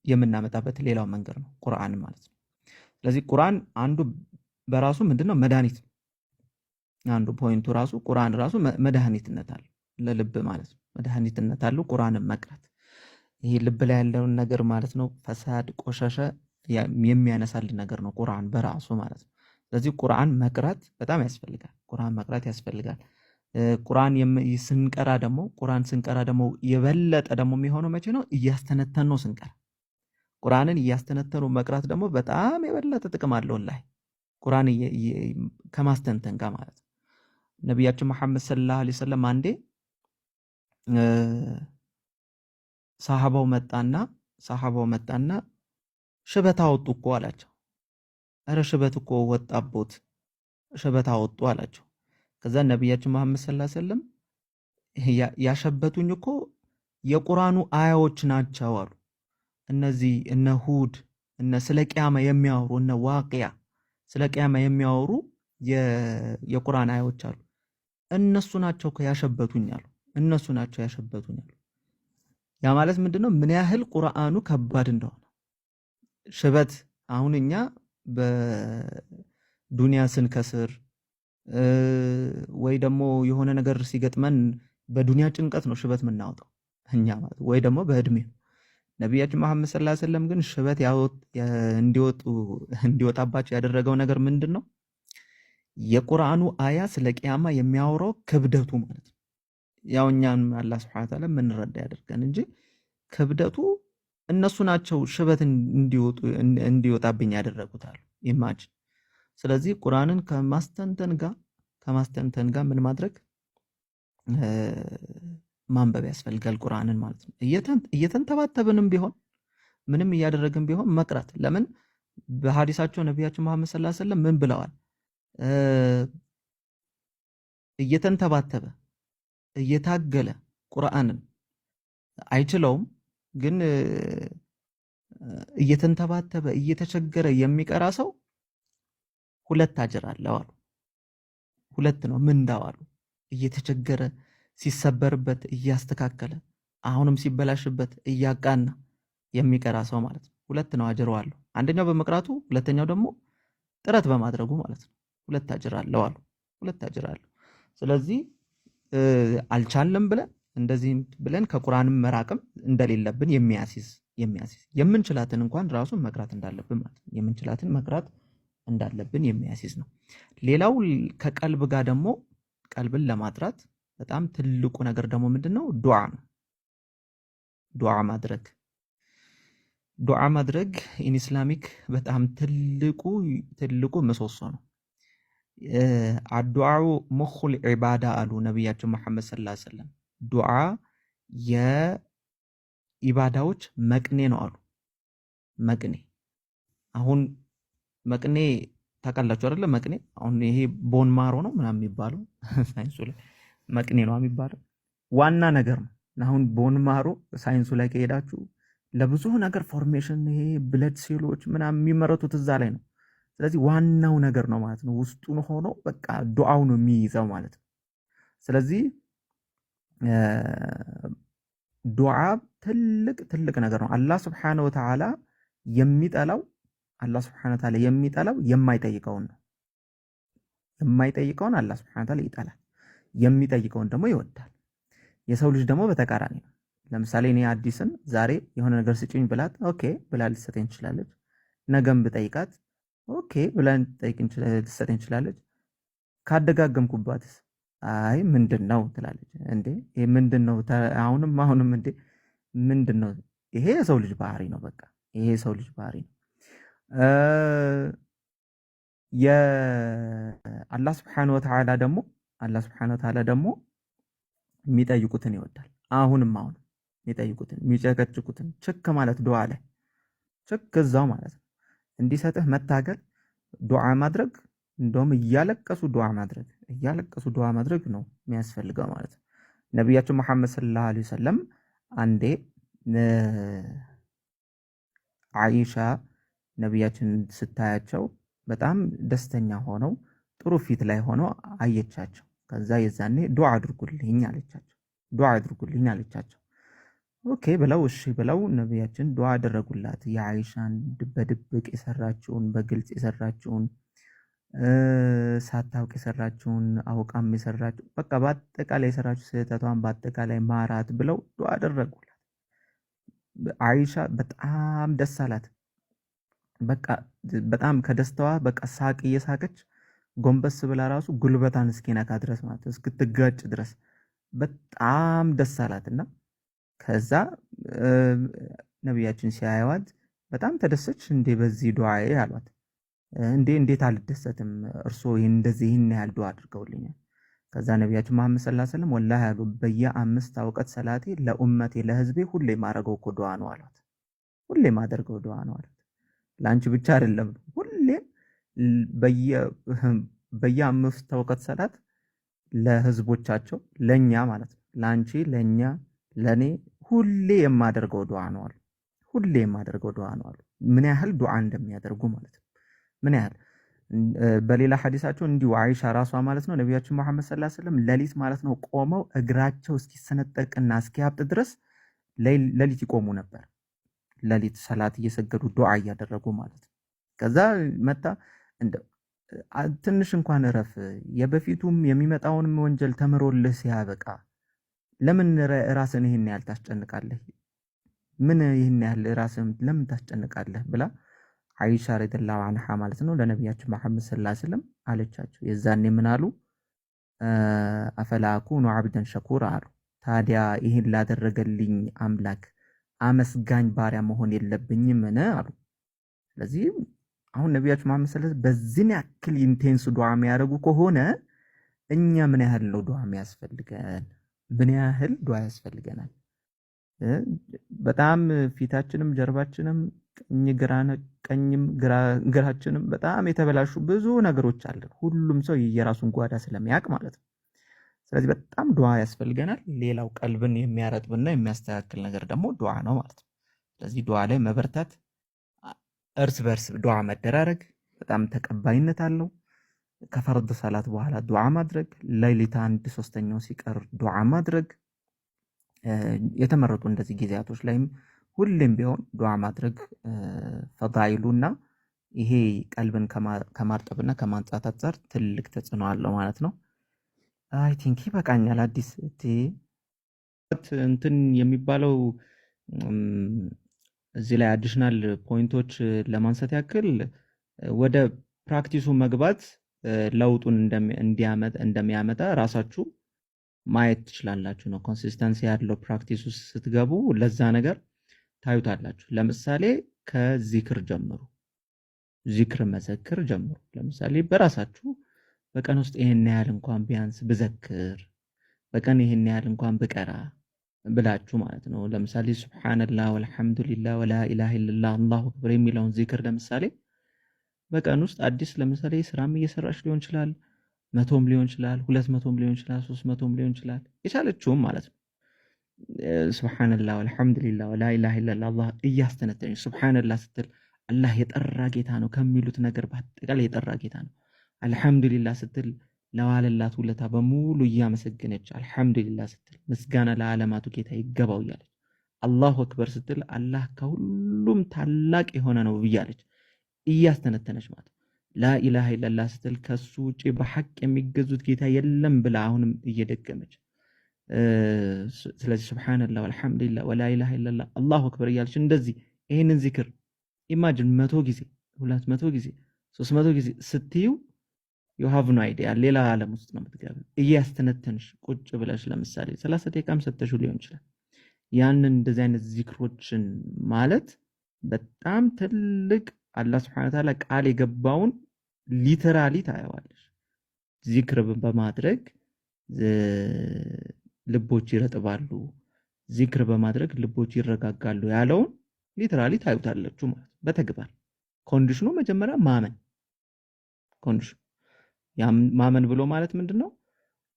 Speaker 1: የምናመጣበት ሌላው መንገድ ነው ቁርአን ማለት ነው። ስለዚህ ቁርአን አንዱ በራሱ ምንድነው መድኃኒት ነው። አንዱ ፖይንቱ ራሱ ቁርአን ራሱ መድኃኒትነት አለው ለልብ ማለት ነው። መድኃኒትነት አለው ቁርአንን መቅራት። ይሄ ልብ ላይ ያለውን ነገር ማለት ነው ፈሳድ ቆሻሻ የሚያነሳልን ነገር ነው ቁርአን በራሱ ማለት ነው። ስለዚህ ቁርአን መቅራት በጣም ያስፈልጋል። ቁርአን መቅራት ያስፈልጋል። ቁርአን ስንቀራ ደግሞ የበለጠ ደግሞ የሚሆነው መቼ ነው? እያስተነተን ነው ስንቀራ። ቁርአንን እያስተነተኑ መቅራት ደግሞ በጣም የበለጠ ጥቅም አለው ላይ ቁርአን ከማስተንተን ጋር ማለት ነው። ነቢያችን መሐመድ ሰለላሁ ዐለይሂ ወሰለም አንዴ ሰሃባው መጣና ሽበት አወጡ እኮ አላቸው። አረ ሽበት እኮ ወጣቦት ሽበት አወጡ አላቸው። ከዛ ነቢያችን መሐመድ ሰለላሁ ዐለይሂ ወሰለም ያሸበቱኝ እኮ የቁርአኑ አያዎች ናቸው አሉ። እነዚህ እነ ሁድ እነ ስለ ቂያማ የሚያወሩ እነ ዋቂያ ስለ ቂያማ የሚያወሩ የቁርአን አያዎች አሉ። እነሱ ናቸው ያሸበቱኝ አሉ። እነሱ ናቸው ያሸበቱኝ አሉ። ያ ማለት ምንድነው? ምን ያህል ቁርአኑ ከባድ እንደሆነ ሽበት። አሁን እኛ በዱንያ ስንከስር ወይ ደግሞ የሆነ ነገር ሲገጥመን በዱንያ ጭንቀት ነው ሽበት የምናወጣው እኛ ማለት ወይ ደግሞ በእድሜ ነቢያችን መሐመድ ሰለላሁ ዐለይሂ ወሰለም ግን ሽበት እንዲወጣባቸው ያደረገው ነገር ምንድን ነው? የቁርአኑ አያ ስለ ቂያማ የሚያወራው ክብደቱ ማለት ነው። ያው እኛን አላህ ሱብሓነሁ ወተዓላ የምንረዳ ያደርገን እንጂ ክብደቱ እነሱ ናቸው ሽበት እንዲወጣብኝ ያደረጉታል። ኢማጂን። ስለዚህ ቁርአንን ከማስተንተን ጋር ምን ማድረግ ማንበብ ያስፈልጋል ቁርአንን ማለት ነው። እየተንተባተብንም ቢሆን ምንም እያደረግን ቢሆን መቅራት። ለምን በሐዲሳቸው ነቢያችን መሐመድ ሰለላሁ ዐለይሂ ወሰለም ምን ብለዋል? እየተንተባተበ እየታገለ ቁርአንን አይችለውም፣ ግን እየተንተባተበ እየተቸገረ የሚቀራ ሰው 2 አጅር አለው አሉ። 2 ነው ምንዳው አሉ። እየተቸገረ ሲሰበርበት እያስተካከለ አሁንም ሲበላሽበት እያቃና የሚቀራ ሰው ማለት ነው 2 ነው አጅሩ አለው። አንደኛው በመቅራቱ፣ ሁለተኛው ደግሞ ጥረት በማድረጉ ማለት ነው 2 አጅር አለው አሉ። 2 አጅር አለው። ስለዚህ አልቻለም ብለን ከቁርአንም መራቅም እንደሌለብን የሚያሲዝ የምንችላትን እንኳን ራሱን መቅራት እንዳለብን ማለት ነው። የምንችላትን መቅራት እንዳለብን የሚያሲዝ ነው። ሌላው ከቀልብ ጋር ደግሞ ቀልብን ለማጥራት በጣም ትልቁ ነገር ደግሞ ምንድነው? ዱዓ ነው። ዱዓ ማድረግ ኢን ኢስላሚክ በጣም ትልቁ ምሰሶ ነው። አዱዓኡ ሙኹል ዒባዳ አሉ ነቢያችን መሐመድ ሰለላሁ ዐለይሂ ወሰለም። ዱዓ የኢባዳዎች መቅኔ ነው አሉ። መቅኔ አሁን መቅኔ ታውቃላችሁ አይደለ? መቅኔ አሁን ይሄ ቦን ማሮ ነው ምናምን የሚባለው ሳይንሱ ላይ መቅኔ ነው የሚባለው ዋና ነገር ነው። አሁን ቦን ማሮ ሳይንሱ ላይ ከሄዳችሁ ለብዙ ነገር ፎርሜሽን ይሄ ብለድ ሴሎች ምናምን የሚመረቱት እዛ ላይ ነው። ስለዚህ ዋናው ነገር ነው ማለት ነው። ውስጡን ሆኖ በቃ ዱዓው ነው የሚይዘው ማለት ነው። ስለዚህ ዱዓ ትልቅ ነገር ነው። አላህ Subhanahu Wa Ta'ala የሚጠላው የማይጠይቀውን ነው። የማይጠይቀውን አላህ Subhanahu Wa Ta'ala ይጠላል። የሚጠይቀውን ደግሞ ይወዳል። የሰው ልጅ ደግሞ በተቃራኒ ነው። ለምሳሌ እኔ አዲስን ዛሬ የሆነ ነገር ስጭኝ ብላት ኦኬ ብላ ልትሰጠኝ ትችላለች። ነገም ብጠይቃት ኦኬ ብላ ልትሰጠኝ ትችላለች። ካደጋገምኩባትስ አይ ምንድነው ትላለች። እንዴ ይሄ ምንድነው? አሁንም እንዴ ምንድነው? ይሄ የሰው ልጅ ባህሪ ነው። በቃ ይሄ የሰው ልጅ ባህሪ ነው። የአላህ Subhanahu Wa Ta'ala ደግሞ የሚጠይቁትን ይወዳል። አሁንም የሚጠይቁትን የሚጨቀጭቁትን ችክ ማለት ዱዓ ላይ ችክ እዛው ማለት ነው። እንዲሰጥህ መታገል ዱዓ ማድረግ እንደውም እያለቀሱ ዱዓ ማድረግ ነው የሚያስፈልገው ማለት ነው። ነቢያችን መሐመድ ሰለላሁ ዐለይሂ ወሰለም አንዴ አይሻ ነቢያችን ስታያቸው በጣም ደስተኛ ሆነው ጥሩ ፊት ላይ ሆነው አየቻቸው። ከዛ የዛኔ ዱዓ አድርጉልኝ አለቻቸው። ኦኬ ብለው እሺ ብለው ነቢያችን ዱዓ አደረጉላት። የአይሻን በድብቅ የሰራችውን በግልጽ የሰራችውን ሳታውቅ የሰራችውን አውቃም የሰራችው በቃ በአጠቃላይ የሰራችው ስህተቷን በአጠቃላይ ማራት ብለው ዱዓ አደረጉላት። አይሻ በጣም ደስ አላት። በቃ በጣም ከደስታዋ በቃ ሳቅ እየሳቀች ጎንበስ ብላ ራሱ ጉልበታን እስኪነካ ድረስ ማለት እስክትጋጭ ድረስ በጣም ደስ አላትና ከዛ ነቢያችን ሲያዩዋት በጣም ተደሰች። እንዴ በዚህ ዱዓዬ አሏት። እንዴት አልደሰትም? እርስዎ ይህን ያህል ዱዓ አድርገውልኛል። ከዛ ነቢያችን መሐመድ ሰለላሁ ዐለይሂ ወሰለም ወላሂ ያሉ በየ5 አውቀት ሰላቴ ለኡመቴ ለህዝቤ ሁሌ ማድረገው እኮ ዱዓ ነው አሏት። ሁሌ ማደርገው ዱዓ ነው አሏት። ለአንቺ ብቻ አይደለም፣ ሁሌም በየ5 አውቀት ሰላት ለህዝቦቻቸው ለኛ ማለት ነው፣ ለአንቺ ለኛ ለኔ ሁሌ የማደርገው ዱዓ ነው አሉ። ሁሌ የማደርገው ዱዓ ነው አሉ። ምን ያህል ዱዓ እንደሚያደርጉ ማለት ነው። ምን ያህል በሌላ ሐዲሳቸው እንዲሁ አይሻ ራሷ ማለት ነው ነቢያችን መሐመድ ሰለላሁ ዐለይሂ ወሰለም ሌሊት ማለት ነው ቆመው እግራቸው እስኪሰነጠቅና እስኪያብጥ ድረስ ሌሊት ይቆሙ ነበር። ሌሊት ሰላት እየሰገዱ ዱዓ እያደረጉ ማለት ነው። ከዛ መጣ ትንሽ እንኳን እረፍ፣ የበፊቱም የሚመጣውንም ወንጀል ተምሮልህ ሲያበቃ ለምን ራስን ይሄን ያህል ታስጨንቃለህ? ምን ይህን ያህል ራስህን ለምን ታስጨንቃለህ ብላ አይሻ ረዲየላሁ ዐንሃ ማለት ነው ለነቢያችን መሐመድ ሰለላሁ ዐለይሂ ወሰለም አለቻቸው። የዛኔ ምን አሉ? አፈላ አኩኑ ዐብደን ሸኩራ አሉ። ታዲያ ይህን ላደረገልኝ አምላክ አመስጋኝ ባሪያ መሆን የለብኝምን አሉ። ስለዚህ አሁን ነቢያችን መሐመድ ሰለላሁ ዐለይሂ ወሰለም በዚህን ያክል ኢንቴንስ ዱዓ የሚያደርጉ ከሆነ እኛ ምን ያህል ነው ዱዓ የሚያስፈልገን? ምን ያህል ዱዓ ያስፈልገናል? በጣም ፊታችንም ጀርባችንም ቀኝም ግራችንም በጣም የተበላሹ ብዙ ነገሮች አሉ። ሁሉም ሰው የየራሱን ጓዳ ስለሚያውቅ ማለት ነው። ስለዚህ በጣም ዱዓ ያስፈልገናል። ሌላው ቀልብን የሚያረጥብና የሚያስተካክል ነገር ደግሞ ዱዓ ነው ማለት ነው። ስለዚህ ዱዓ ላይ መበርታት፣ እርስ በርስ ዱዓ መደራረግ በጣም ተቀባይነት አለው። ከፈርድ ሰላት በኋላ ዱዓ ማድረግ፣ ሌሊት 1/3 ሲቀር ዱዓ ማድረግ፣ የተመረጡ እንደዚህ ጊዜያቶች ላይም ሁሌም ቢሆን ዱዓ ማድረግ ፈዳኢሉና ይሄ ቀልብን ከማርጠብና ከማንጻት አንፃር ትልቅ ተጽዕኖ አለው ማለት ነው። አይ ቲንክ ይበቃኛል። አዲስ እንትን የሚባለው እዚህ ላይ አዲሽናል ፖይንቶች ለማንሳት ያክል ወደ ፕራክቲሱ መግባት ለውጡን እንደሚያመጣ ራሳችሁ ማየት ትችላላችሁ ነው። ኮንሲስተንሲ ያለው ፕራክቲስ ውስጥ ስትገቡ ለዛ ነገር ታዩታላችሁ። ለምሳሌ ከዚክር ጀምሩ፣ ዚክር መዘክር ጀምሩ። ለምሳሌ በራሳችሁ በቀን ውስጥ ይሄን ያህል እንኳን ቢያንስ ብዘክር፣ በቀን ይሄን ያህል እንኳን ብቀራ ብላችሁ ማለት ነው። ለምሳሌ ሱብሃንአላህ ወልሐምዱሊላህ ወላ ኢላሃ ኢለላህ አላሁ አክበር የሚለውን ዚክር ለምሳሌ በቀን ውስጥ አዲስ ለምሳሌ ስራም እየሰራች ሊሆን ይችላል፣ 100ም ሊሆን ይችላል፣ 200ም ሊሆን ይችላል፣ 300ም ሊሆን ይችላል፣ የቻለችውም ማለት ነው። ሱብሃንአላህ ወልሐምዱሊላህ ወላ ኢላሃ ኢለላህ አላህ እያስተነተነች ሱብሃንአላህ ስትል አላህ የጠራ ጌታ ነው ከሚሉት ነገር በአጠቃላይ የጠራ ጌታ ነው። አልሐምዱሊላህ ስትል ለዋለላት ውለታ በሙሉ እያመሰገነች አልሐምዱሊላህ ስትል ምስጋና ለዓለማቱ ጌታ ይገባው እያለች አላሁ አክበር ስትል አላህ ከሁሉም ታላቅ የሆነ ነው ብያለች እያስተነተነች ማለት። ላኢላሃ ኢለላህ ስትል ከሱ ውጪ በሐቅ የሚገዙት ጌታ የለም ብላ አሁንም እየደገመች ስለዚህ ሱብሃንአላህ ወልሐምዱሊላህ ወላ ኢላሃ ኢለላህ አላሁ አክበር እያለች እንደዚህ ይሄንን ዚክር ኢማጂን 100 ጊዜ 200 ጊዜ 300 ጊዜ ስትዩ you have no idea ሌላ ዓለም ውስጥ ነው የምትገቢው። እያስተነተንሽ ቁጭ ብለሽ ለምሳሌ 30 ደቂቃም ሰጥተሽ ሊሆን ይችላል። ያንን እንደዚህ አይነት ዚክሮችን ማለት በጣም ትልቅ አላህ Subhanahu Wa Ta'ala ቃል የገባውን ሊተራሊ ታያዋለሽ። ዚክር በማድረግ ልቦች ይረጥባሉ፣ ዚክር በማድረግ ልቦች ይረጋጋሉ ያለውን ሊተራሊ ታዩታላችሁ ማለት በተግባር። ኮንዲሽኑ መጀመሪያ ማመን። ኮንዲሽኑ ማመን ብሎ ማለት ምንድነው?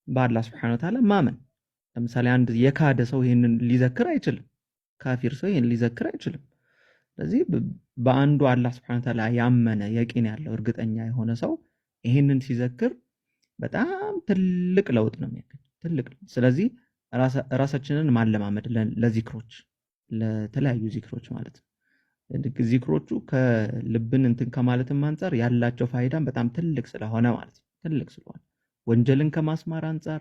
Speaker 1: በአላህ Subhanahu Wa Ta'ala ማመን። ለምሳሌ አንድ የካደ ሰው ይሄንን ሊዘክር አይችልም። ካፊር ሰው ይሄን ሊዘክር አይችልም። ስለዚህ በአንዱ አላህ Subhanahu Wa Ta'ala ያመነ የቂን ያለው እርግጠኛ የሆነ ሰው ይሄንን ሲዘክር በጣም ትልቅ ለውጥ ነው የሚያገኝ። ትልቅ። ስለዚህ ራሳችንን ማለማመድ ለዚክሮች ለተለያዩ ዚክሮች ማለት ነው። ዚክሮቹ ከልብን እንትን ከማለትም አንፃር ያላቸው ፋይዳም በጣም ትልቅ ስለሆነ ማለት ነው። ትልቅ ስለሆነ ወንጀልን ከማስማር አንፃር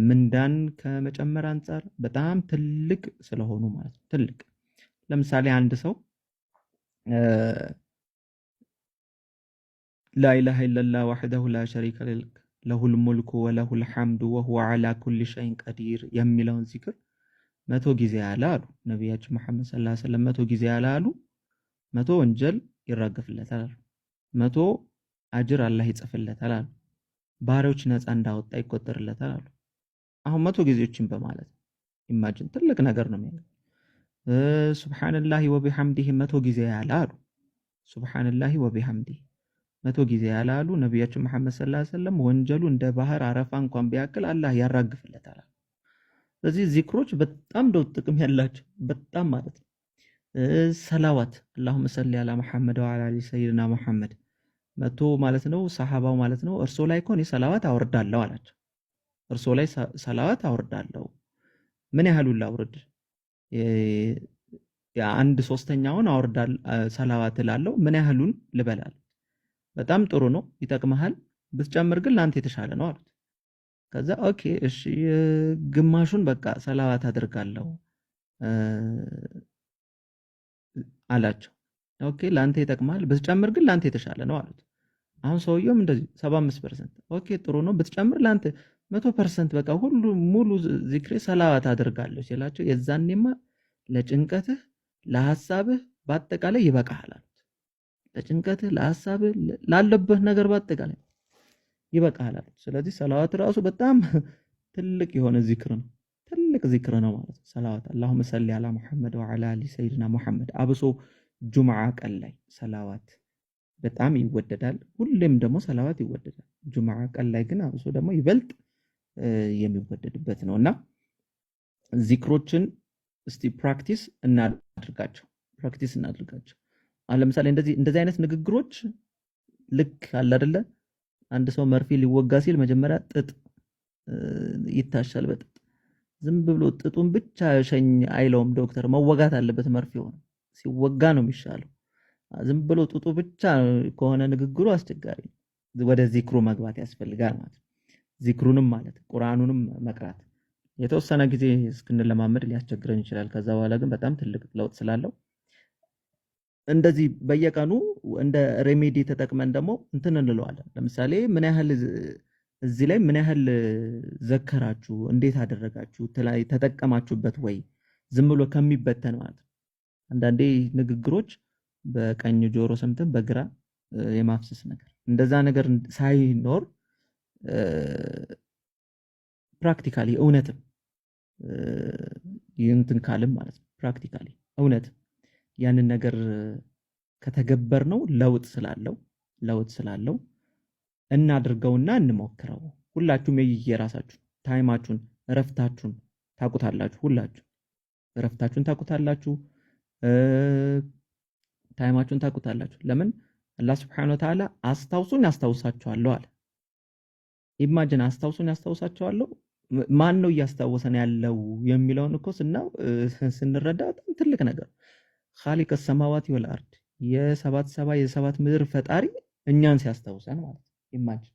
Speaker 1: ምንዳን ከመጨመር አንፃር በጣም ትልቅ ስለሆኑ ማለት ነው። ትልቅ ለምሳሌ አንድ ሰው لا إله إلا الله وحده لا شريك له الملك وله الحمد وهو على كل شيء قدير የሚለውን ዚክር 100 ጊዜ ያለ አሉ ነብያችን መሐመድ ሰለላሁ ዐለይሂ ወሰለም። 100 ጊዜ ያለ አሉ 100 ወንጀል ይራገፍለታል አሉ። 100 አጅር አላህ ይጽፍለታል አሉ። ባሪያዎች ነፃ እንዳወጣ ይቆጠርለታል አሉ። አሁን 100 ጊዜዎችን በማለት ኢማጂን ትልቅ ነገር ነው የሚያደርገው። ሱብሃንአላሂ ወቢሐምዲሂ 100 ጊዜ ያለ አሉ። ሱብሃንአላሂ ወቢሐምዲሂ 100 ጊዜ ያለ አሉ ነብያችን መሐመድ ሰለላሁ ዐለይሂ ወሰለም። ወንጀሉ እንደ ባህር አረፋ እንኳን ቢያክል አላህ ያራግፍለታል። ስለዚህ ዚክሮች በጣም ደው ጥቅም ያላቸው በጣም ማለት ነው። ሰላዋት አላሁመ ሰሊ አላ መሐመድ ወዐላ አሊ ሰይድና መሐመድ 100 ማለት ነው። ሰሃባው ማለት ነው እርሶ ላይ እኮ እኔ ሰላዋት አወርዳለሁ አላቸው። እርሶ ላይ ሰላዋት አወርዳለሁ። ምን ያህሉን ላውርድ? የአንድ ሶስተኛውን አወርዳል ሰላዋት እላለሁ። ምን ያህሉን ልበላል? በጣም ጥሩ ነው ይጠቅመሃል፣ ብትጨምር ግን ላንተ የተሻለ ነው አሉት። ከዛ ኦኬ እሺ ግማሹን በቃ ሰላዋት አድርጋለሁ አላቸው። ኦኬ ላንተ ይጠቅማል ብትጨምር ግን ላንተ የተሻለ ነው አሉት። አሁን ሰውየውም እንደዚህ 75% ኦኬ ጥሩ ነው ብትጨምር ላንተ 100% በቃ ሁሉ ሙሉ ዚክሬ ሰላዋት አድርጋለሁ ሲላቸው የዛኔማ ለጭንቀትህ ለሐሳብህ በአጠቃላይ ይበቃሃል አሉት። ለጭንቀትህ ለሐሳብህ ላለብህ ነገር በአጠቃላይ ይበቃሃል አሉት። ስለዚህ ሰላዋት ራሱ በጣም ትልቅ የሆነ ዚክር ነው። ትልቅ ዚክር ነው ማለት ነው ሰላዋት። አላሁመ ሰሊ አላ ሙሐመድ ወዐላ አሊ ሰይድና ሙሐመድ። አብሶ ጁምዓ ቀን ላይ ሰላዋት በጣም ይወደዳል። ሁሌም ደግሞ ሰላዋት ይወደዳል። ጁምዓ ቀን ላይ ግን አብሶ ደግሞ ይበልጥ የሚወደድበት ነውና ዚክሮችን እስቲ ፕራክቲስ እናድርጋቸው። አሁን ለምሳሌ እንደዚህ አይነት ንግግሮች ልክ አለ አይደለ? አንድ ሰው መርፌ ሊወጋ ሲል መጀመሪያ ጥጥ ይታሻል በጥጥ ዝም ብሎ ጥጡን ብቻ ሸኝ አይለውም ዶክተር። መወጋት አለበት መርፌው ነው ሲወጋ ነው የሚሻለው። ዝም ብሎ ጥጡ ብቻ ከሆነ ንግግሩ አስቸጋሪ ነው። ወደ ዚክሩ መግባት ያስፈልጋል ማለት ነው። ዚክሩንም ማለት ቁርአኑንም መቅራት የተወሰነ ጊዜ እስክንለማመድ ሊያስቸግረን ይችላል። ከዛ በኋላ ግን በጣም ትልቅ ለውጥ ስላለው እንደዚህ በየቀኑ እንደ ሬሜዲ ተጠቅመን ደግሞ እንትን እንለዋለን። ለምሳሌ ምን ያህል እዚህ ላይ ምን ያህል ዘከራችሁ፣ እንዴት አደረጋችሁ፣ ተጠቀማችሁበት ወይ ዝም ብሎ ከሚበተን ማለት ነው። አንዳንዴ ንግግሮች በቀኝ ጆሮ ሰምተን በግራ የማፍሰስ ነገር እንደዛ ነገር ሳይኖር ፕራክቲካሊ እውነትም እንትን ካልም ማለት ነው ፕራክቲካሊ እውነትም ያንን ነገር ከተገበርነው ለውጥ ስላለው እናድርገውና እንሞክረው። ሁላችሁም የየራሳችሁ ታይማችሁን እረፍታችሁን ታቁታላችሁ። ሁላችሁ እረፍታችሁን ታቁታላችሁ፣ ታይማችሁን ታቁታላችሁ። ለምን አላህ Subhanahu Wa Ta'ala አስታውሱኝ አስታውሳችኋለሁ አለ። ኢማጂን አስታውሱኝ አስታውሳችኋለሁ ማን ነው እያስታወሰን ያለው የሚለውን እኮ ስንረዳ በጣም ትልቅ ነገር ኻሊቅ السماوات والارض የሰባት ምድር ፈጣሪ እኛን ሲያስታውሰን ማለት ነው። ኢማጂን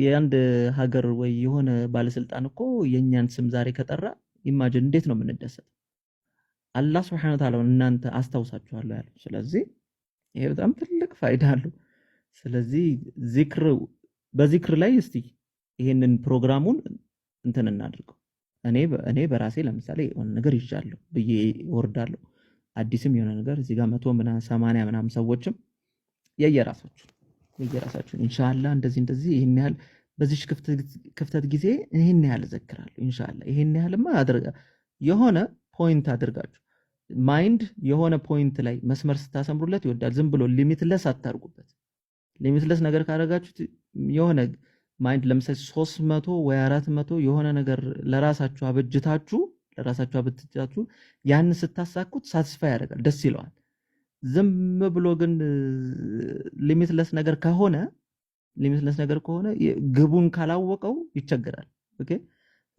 Speaker 1: የአንድ ሀገር ወይ የሆነ ባለስልጣን እኮ የኛን ስም ዛሬ ከጠራ ኢማጂን እንዴት ነው የምንደሰተው? አላህ Subhanahu Wa Ta'ala እናንተ አስታውሳችኋለሁ ያለው። ስለዚህ ይሄ በጣም ትልቅ ፋይዳ አለው። ስለዚህ በዚክር ላይ እስቲ ይሄንን ፕሮግራሙን እንትን እናድርገው። እኔ በራሴ ለምሳሌ የሆነ ነገር ይዣለሁ ብዬ ወርዳለሁ። አዲስም የሆነ ነገር እዚህ ጋር 100 ምናምን 80 ምናምን ሰዎችም የየራሳችሁ ኢንሻአላህ እንደዚህ ይሄን ያህል በዚህ ክፍተት ጊዜ ይሄን ያህል እዘክራለሁ ኢንሻአላህ ይሄን ያህልማ የሆነ ፖይንት አድርጋችሁ ማይንድ የሆነ ፖይንት ላይ መስመር ስታሰምሩለት ይወዳል። ዝም ብሎ ሊሚትለስ አታርጉበት። ሊሚትለስ ነገር ካደረጋችሁት የሆነ ማይንድ ለምሳሌ 300 ወይ 400 የሆነ ነገር ለራሳችሁ አበጅታችሁ ያን ስታሳኩት ሳቲስፋይ ያደርጋል፣ ደስ ይለዋል። ዝም ብሎ ግን ሊሚትለስ ነገር ከሆነ ግቡን ካላወቀው ይቸገራል። ኦኬ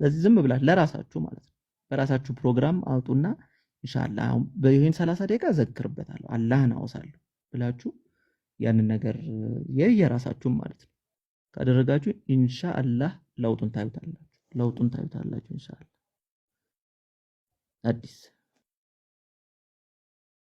Speaker 1: ስለዚህ ዝም ብላችሁ ለራሳችሁ ማለት ነው በራሳችሁ ፕሮግራም አውጡና ኢንሻአላህ በይሄን 30 ደቂቃ ዘክርበታለሁ አላህን አወሳለሁ ብላችሁ ያንን ነገር የየራሳችሁ ማለት ነው ካደረጋችሁ ኢንሻአላህ ለውጡን ታዩታላችሁ ኢንሻአላህ። አዲስ